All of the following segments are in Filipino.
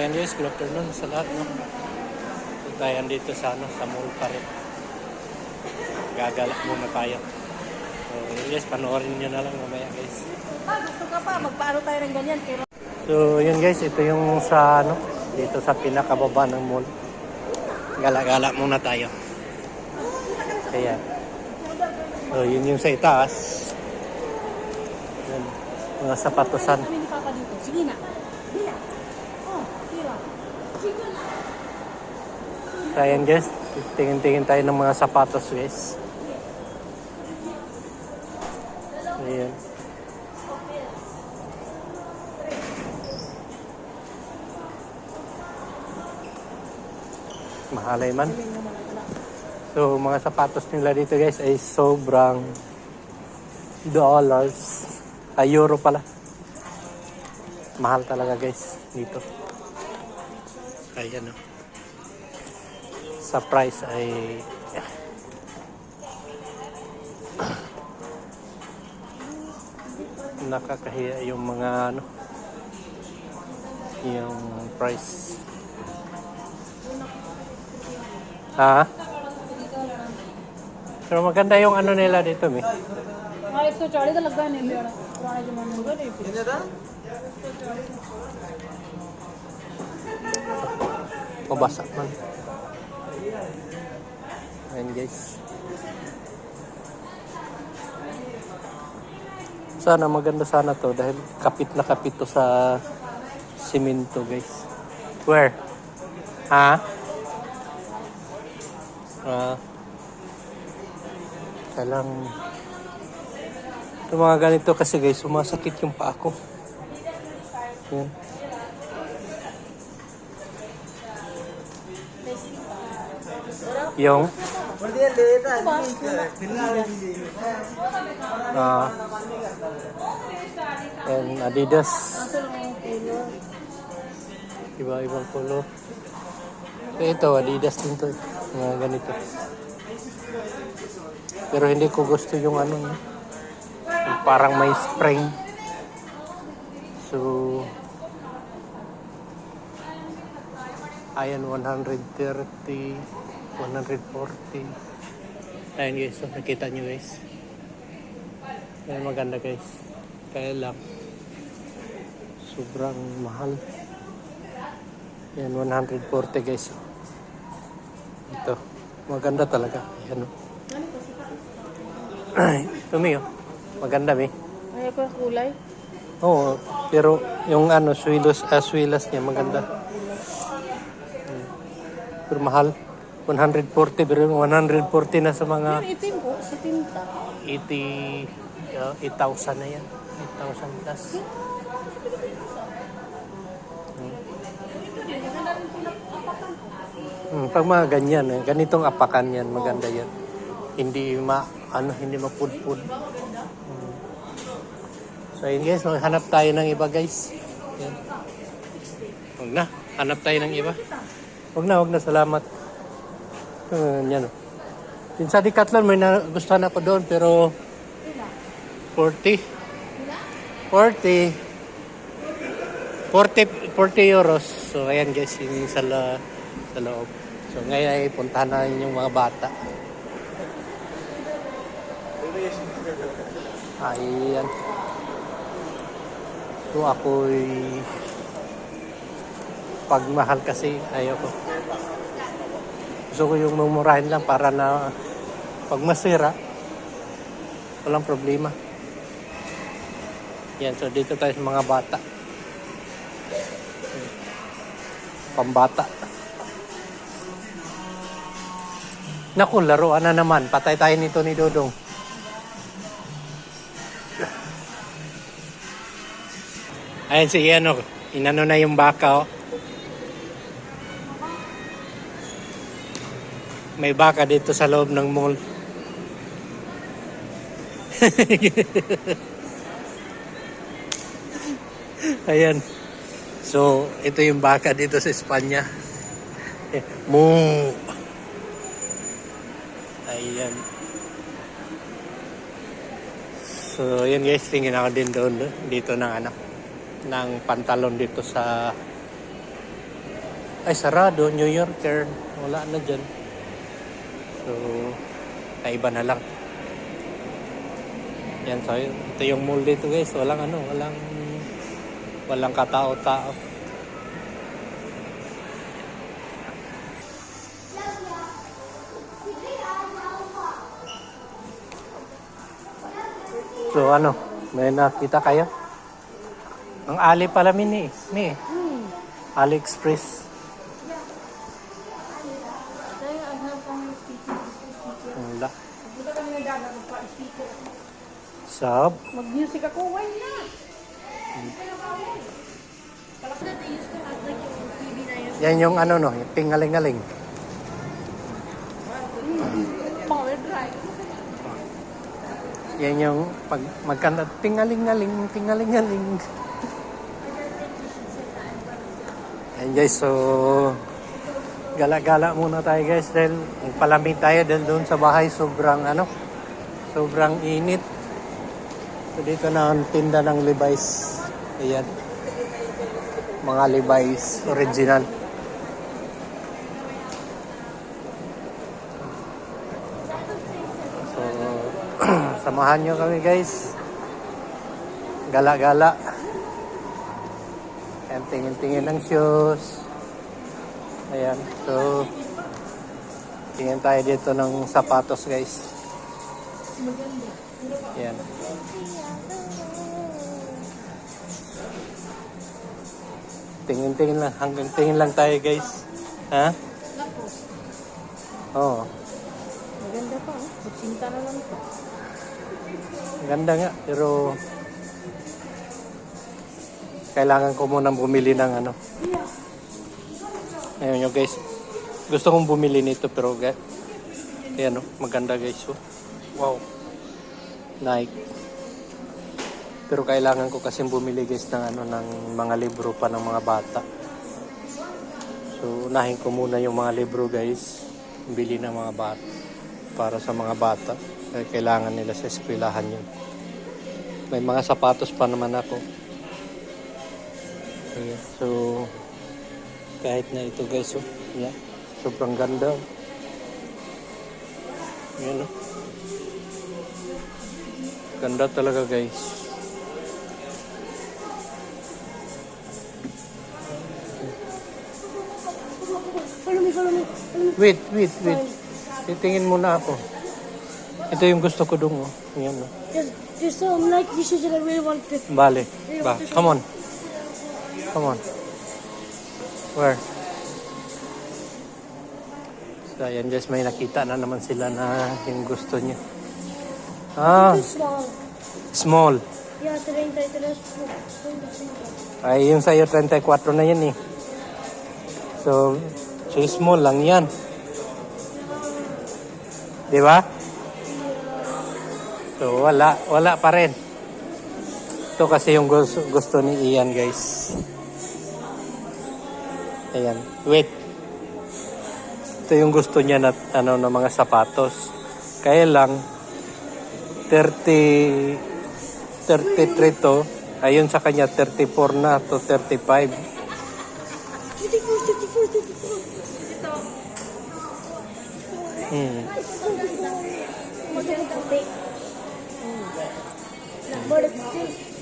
Ayan guys, good afternoon sa lahat. No? So, tayo dito sa, sa mall pa rin. Gagala muna tayo. So yes, panoorin nyo na lang mamaya guys. Gusto ka pa, magpaano tayo ng ganyan. Pero... So yun guys, ito yung sa dito sa pinakababa ng mall. Gala-gala muna tayo. Ayan. So yun yung sa itaas. Yan, mga sapatosan. Kami ni Papa dito. Sige na. Bila. Oh, tira. Sige na. So ayan guys, tingin-tingin tayo ng mga sapatos guys. Ayan. Mahalay man. So mga sapatos nila dito guys ay sobrang dollars. Euro pala. Mahal talaga guys dito. Ayan o. Sa price ay nakakahiya yung mga yung price. Ha? Pero maganda yung nila dito, mi. हाँ 140 तो लगा नहीं मेरा पुराने जमाने में नहीं कितने था Mabasa man. Ayan guys. Sana maganda sana to dahil kapit na kapit to sa simento guys. Where? Ha? Kailang yung mga ganito kasi guys, sumasakit yung paa ko. Yan. Yung and Adidas. Iba-ibang color. So ito, Adidas din to. Mga ganito. Pero hindi ko gusto yung yung parang may spring. So ayan 130, 140. Ayan guys, so nakita nyo guys. Ayan maganda guys. Kaya lang sobrang mahal. Ayan 140 guys. Ito maganda talaga. Ayan ay, tumi maganda mi. Ayaw ko yung kulay. Oo, pero yung swilas niya maganda. Pero mahal. 140, pero 140 na sa mga... Yung itim po, sa tinta. 8,000 na yan. 8,000 plus. Pag mga ganyan, ganitong apakan yan, maganda yan. Hindi hindi mapudpud. So yun guys, hanap tayo ng iba guys. Yan. Huwag na, hanap tayo ng iba. Huwag na, salamat. Yan o. Yung sa Decathlon, may gustuhan ako doon, pero 40 euros. So ayan guys, yung sa loob. So ngayon ay puntahan natin yung mga bata. Ayan. So ako'y pagmahal kasi ayoko. Gusto ko yung mumurahin lang para na pag masira walang problema. Yan, so dito tayo sa mga bata. Pambata. Naku, laruan na naman. Patay tayo nito ni Dodong. Ayan si inano na yung baka May baka dito sa loob ng mall. Ayan. So, ito yung baka dito sa Espanya. Moo. Ayan. So, yun guys, tingin ako din doon dito ng ng pantalon dito sa Ay, sarado. New Yorker. Wala na dyan. So, kaiba na lang. Yan, so ito yung mall dito guys. Walang katao-tao. So ano, may nakita kayo? Ang Ali pala mini. AliExpress. Kaya ang hapang speaker. Wala. Buta kami nagdadagdag pa speaker. Sab. Mag-music ako, why not? Kalak na, they used to have like yung TV na yun. Yan yung ano no, yung tingaling-aling. Power drive. Yan yung pag magkanta tingaling-aling. Ayan guys, so gala-gala muna tayo guys dahil palamig tayo dahil doon sa bahay sobrang init. So dito na ang tinda ng Levi's. Ayan. Mga Levi's original. So samahan nyo kami guys. Gala-gala. Ayan, tingin-tingin ng shoes. Ayan, so tingin tayo dito ng sapatos guys. Ayan. Tingin-tingin lang, hanggang tingin lang tayo guys. Ha? Oo. Maganda pa, oh. Magsinta na lang ito. Ganda nga, pero kailangan ko munang bumili ng ano. Ayun nyo guys. Gusto kong bumili nito pero ayan o, maganda guys. Oh. Wow. Nike. Pero kailangan ko kasi bumili guys ng mga libro pa ng mga bata. So unahin ko muna yung mga libro guys. Bili ng mga bata. Para sa mga bata. Kailangan nila sa eskwelahan yun. May mga sapatos pa naman ako. Ayan. So kahit na ito guys, oh, yeah, sobrang ganda. Ayan, oh. Ganda talaga guys. Follow me. Wait. Titingin muna ako. Ito yung gusto ko dun, oh. Ayan, oh. There's some like dishes that I really want to. Bale. Come on. Where? So, ayan guys, may nakita na naman sila na yung gusto niya. Too small. Small. Yeah, 33. Ay, yung sa'yo 34 na yan eh. So small lang yan. Di ba? So, wala pa rin. Ito kasi yung gusto ni Ian guys. Ayan. Wait. Ito yung gusto niya na na mga sapatos. Kaya lang 33 to. Ayun sa kanya 34 na to 35. 34.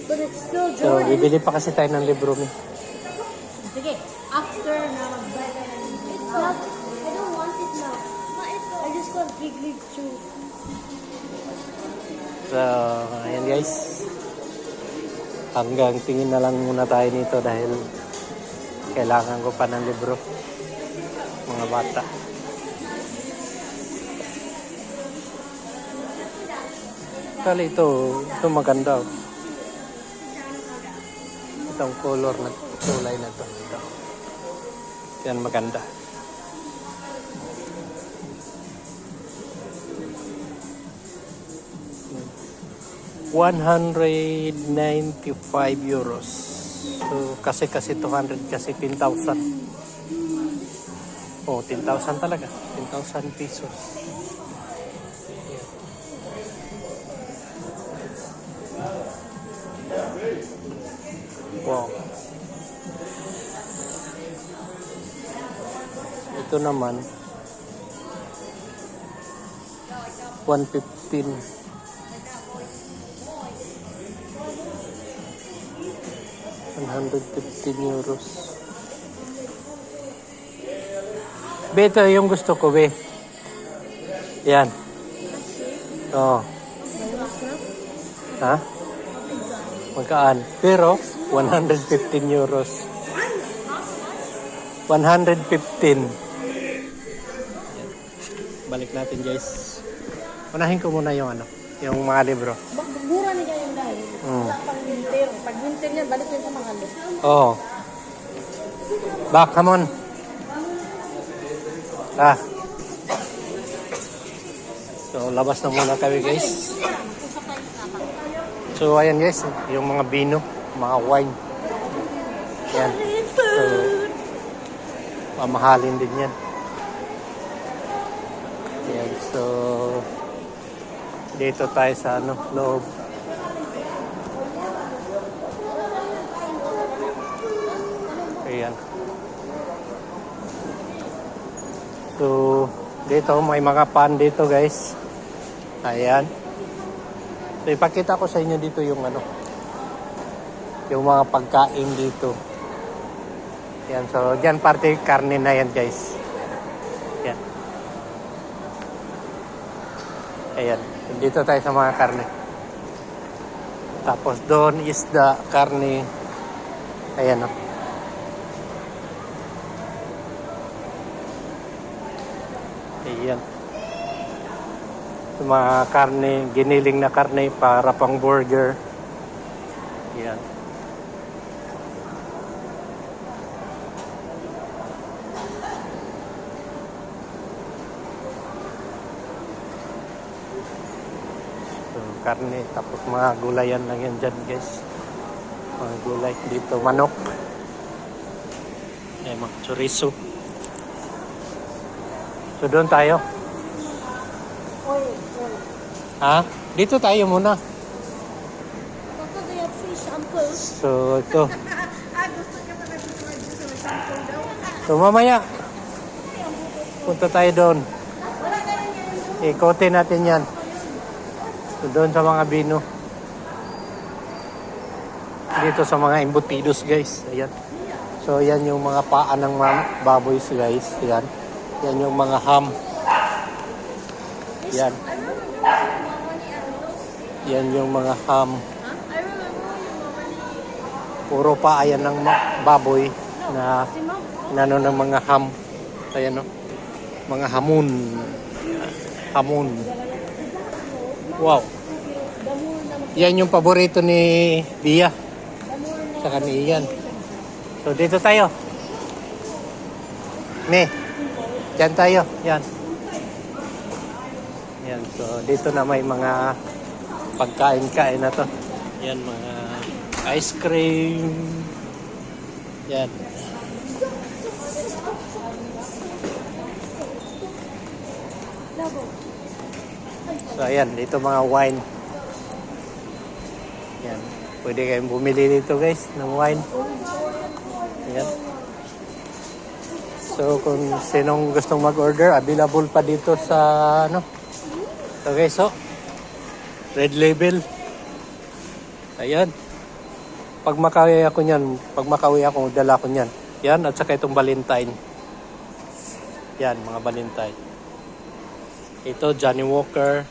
But it's still So, Jordan. bibili pa kasi tayo ng libro mi. Sige, after na mag-buy ka ng It's not, I don't want it now. I just got Big League 2. So, ayan guys. Hanggang tingin na lang muna tayo nito dahil kailangan ko pa ng libro. Mga bata. Kali ito maganda. Oh. Itong color na kulay na to. Ito. Yan maganda. €195. So, kasi 200 kasi 10,000. Oh, 10,000 talaga. 10,000 pesos. Wow. Ito naman, 115. 115 euros. Be, ito yung gusto ko, be. Yan. Oo. Ha? Magkaan? Pero, 115 euros. 115. Balik natin, guys. Unahin ko muna yung yung mga libro. Mura niya yung dahil. Wala pang winter. Pag winter niya, balik yun sa mga alis. Oo. Back, come on. So, labas na muna kami, guys. So, ayan, guys. Yung mga vino, mga wine. Yan. So, mamahalin din yan. Yan. So, dito tayo sa loob. Ayan. So, dito may mga pan dito, guys. Ayan. So, ipakita ko sa inyo dito yung yung mga pagkain dito. Ayan. So, dyan parte karne na yan, guys. Ayan. Ayan. Dito tayo sa mga karne. Tapos doon isda, karne. Ayan, o. Ayan. Yung mga karne, giniling na karne para pang burger. Ayan. So, karne, tapos mga gulayan lang yan dyan, guys. Mga gulay. Dito, manok. Ayan, mga chorizo. So, doon tayo. Oil. Ha? Dito tayo muna. Baka they have free samples. So, ito. Gusto niya pa nag-record sa sample daw. So, mamaya. Punta tayo doon. Ikotin natin yan. So, doon sa mga bino. Dito sa mga embutidos, guys. Ayan. So, yan yung mga paa ng baboys, guys. Ayan. Yan yung mga ham. Yan. Yan yung mga ham. Puro pa ayan ng baboy na ng mga ham. Ayan, no? Mga hamon. Hamon. Wow. Yan yung paborito ni Bia. Saka ni Ian. So, dito tayo. Diyan tayo. Yan. Yan. So, dito na may mga pagkain-kain na to. Yan, mga ice cream. Yan. So, ayan. Dito mga wine. Yan. Pwede kayong bumili dito, guys, ng wine. Ayan. So, kung sinong gustong mag-order, available pa dito sa, So, guys, so, Red Label. Ayan. Pag makauwi ako niyan, dala ko niyan. Yan, at saka itong Valentine. Yan, mga Valentine. Ito, Johnny Walker.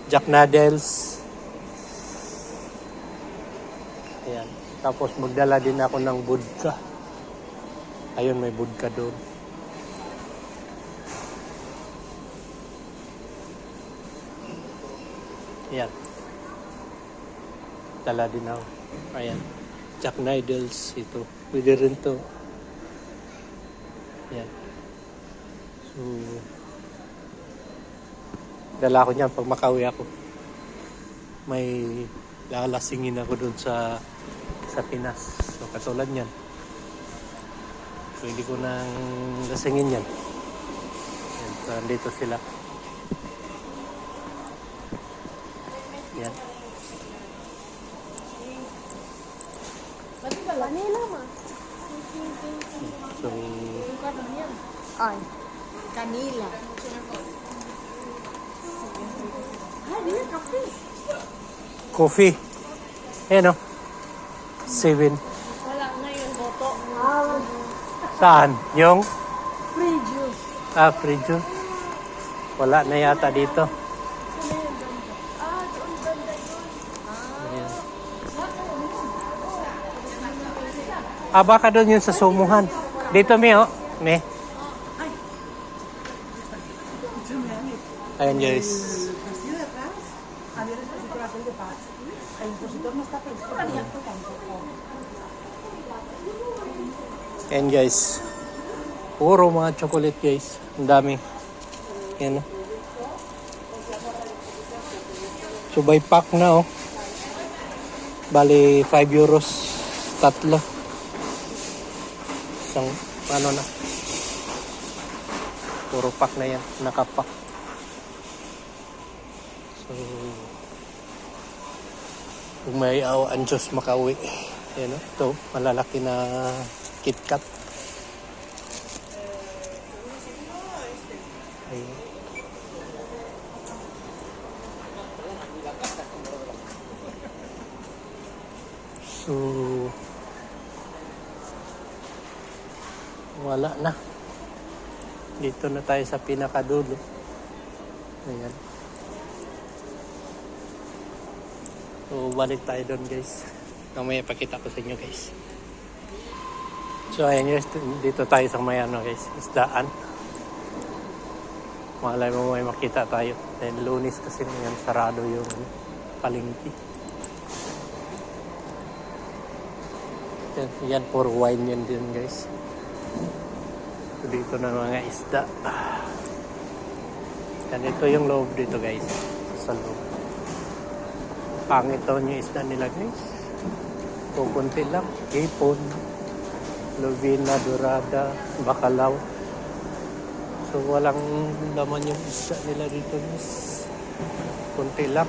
Jack Daniels. Ayan. Tapos, magdala din ako ng vodka. Ayun, may vodka doon. Ayan. Dala din ako. Ayan. Jack Daniels. Ito. Pwede rin to. Ayan. So, dala ko niyan pag makauwi ako. May lalasingin ako doon sa Pinas. So, katulad niyan. So, hindi ko nang lasingin yan. Ayan. So, andito sila. Yan. Manila, ma. So, Ay. Kanila. Ay, hindi na kape. Coffee. Ayan o. 7. Wala na yung boto. Saan? Yung? Free juice. Free juice. Wala na yata dito. Doon banda yun. Ayan. Baka doon yun sa sumuhan. Dito, me, oh. Me. Ayan, guys. Ayan, guys. Puro mga chocolate, guys. Ang dami. Ayan, oh. So, by pack na, oh. Bali, 5 euros. Tatlo. Isang, ano na. Puro pack na yan. Nakapack. So, kung may awaan Diyos makauwi. Ayan, oh. Ito, malalaki na KitKat. Ayan. So, wala na. Dito na tayo sa pinakadulo. Ayan. So, balik tayo doon, guys. Mamaya pakita ko sa inyo, guys. So, ayan, guys. Dito tayo sa may ano, guys. Isdaan. Malay mo may makita tayo. Dahil Lunes kasi ngayon sarado yung palengke. Yan, for wine yan din, guys. So, dito na mga isda. Yan, ito yung loob dito, guys. Sa loob. Pangit daw yung isda nila, guys. Kukunti lang. Hipon, lubina, dorada, bakalaw. So, walang laman yung isda nila dito, guys. Kunti lang.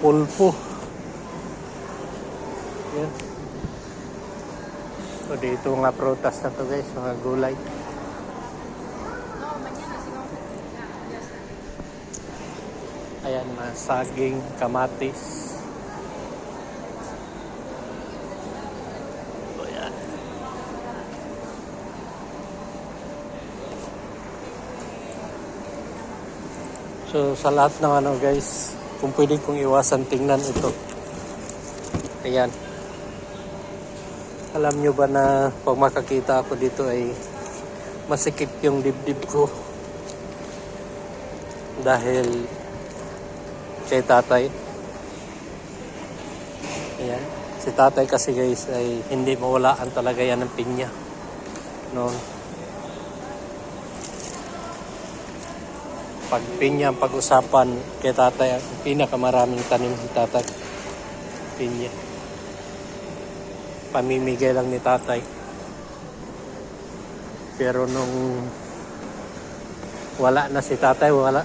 Pulpo. Yan. So, dito nga prutas na to, guys. Mga gulay. Ayan, mga saging, kamatis. So, yan. So, sa lahat ng ano, guys, kung pwede kong iwasan, tingnan ito. Ayan. Alam nyo ba na pag makakita ako dito ay masikip yung dibdib ko. Dahil kay tatay. Ayan. Si tatay kasi, guys, ay hindi mawalaan talaga yan ng pinya. No? Pag pinya ang pag-usapan kay tatay, ang pinakamaraming tanim ni tatay. Pinya. Pamimigay lang ni tatay. Pero nung wala na si tatay, wala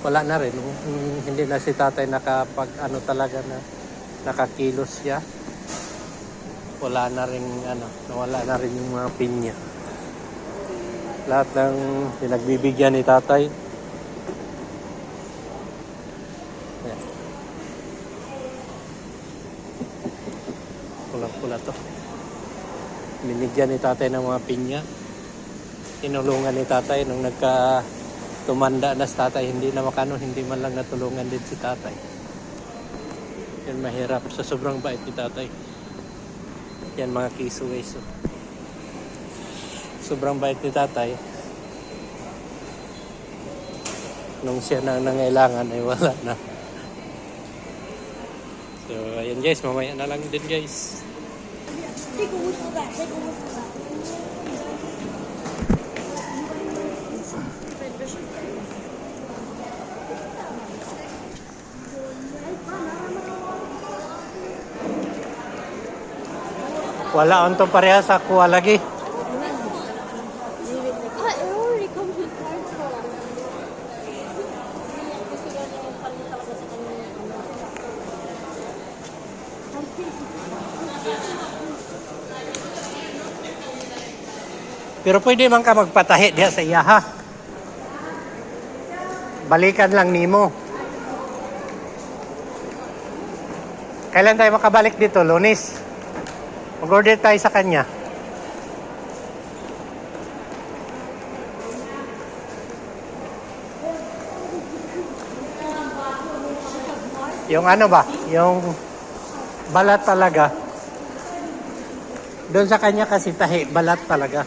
na rin. Nung hindi na si tatay nakapag ano talaga na nakakilos siya. Wala na rin nawala na rin yung mga pinya. Lahat ng pinagbibigyan ni tatay. Ayan. Pulang-pula to. Binigyan ni tatay ng mga pinya. Tinulungan ni tatay nung tumanda na si tatay, hindi man lang natulungan din si tatay. Yan, mahirap sa sobrang bait ni tatay. Yan, mga kiso, guys. Sobrang bait ni tatay. Nung siya nang nangailangan ay wala na. So, ayan, guys, mamaya na lang din, guys. Take a whiff of that. Take a whiff of that. Wala on to pareha sa kuha lagi. It already comes with cardboard. Gusto ko na yung palit talaga sa kanya. Pero pwede man ka magpatahi diha sa iya ha. Balikan lang nimo. Kailan tayo makabalik dito? Lunes. Mag-order tayo sa kanya. Yung ano ba? Yung balat talaga. Doon sa kanya kasi tahi, balat talaga.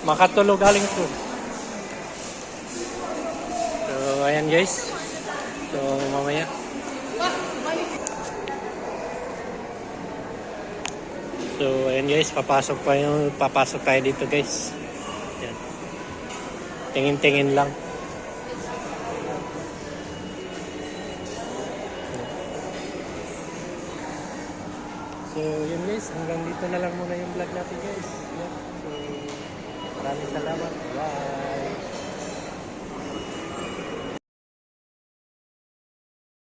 Makatulog galing to. So, ayan guys. So, mamaya. So, ayan guys. Papasok tayo dito guys. Ayan. Tingin-tingin lang. So, yun guys. Hanggang dito na lang muna yung vlog natin guys. Ayan. So, maraming salamat. Bye!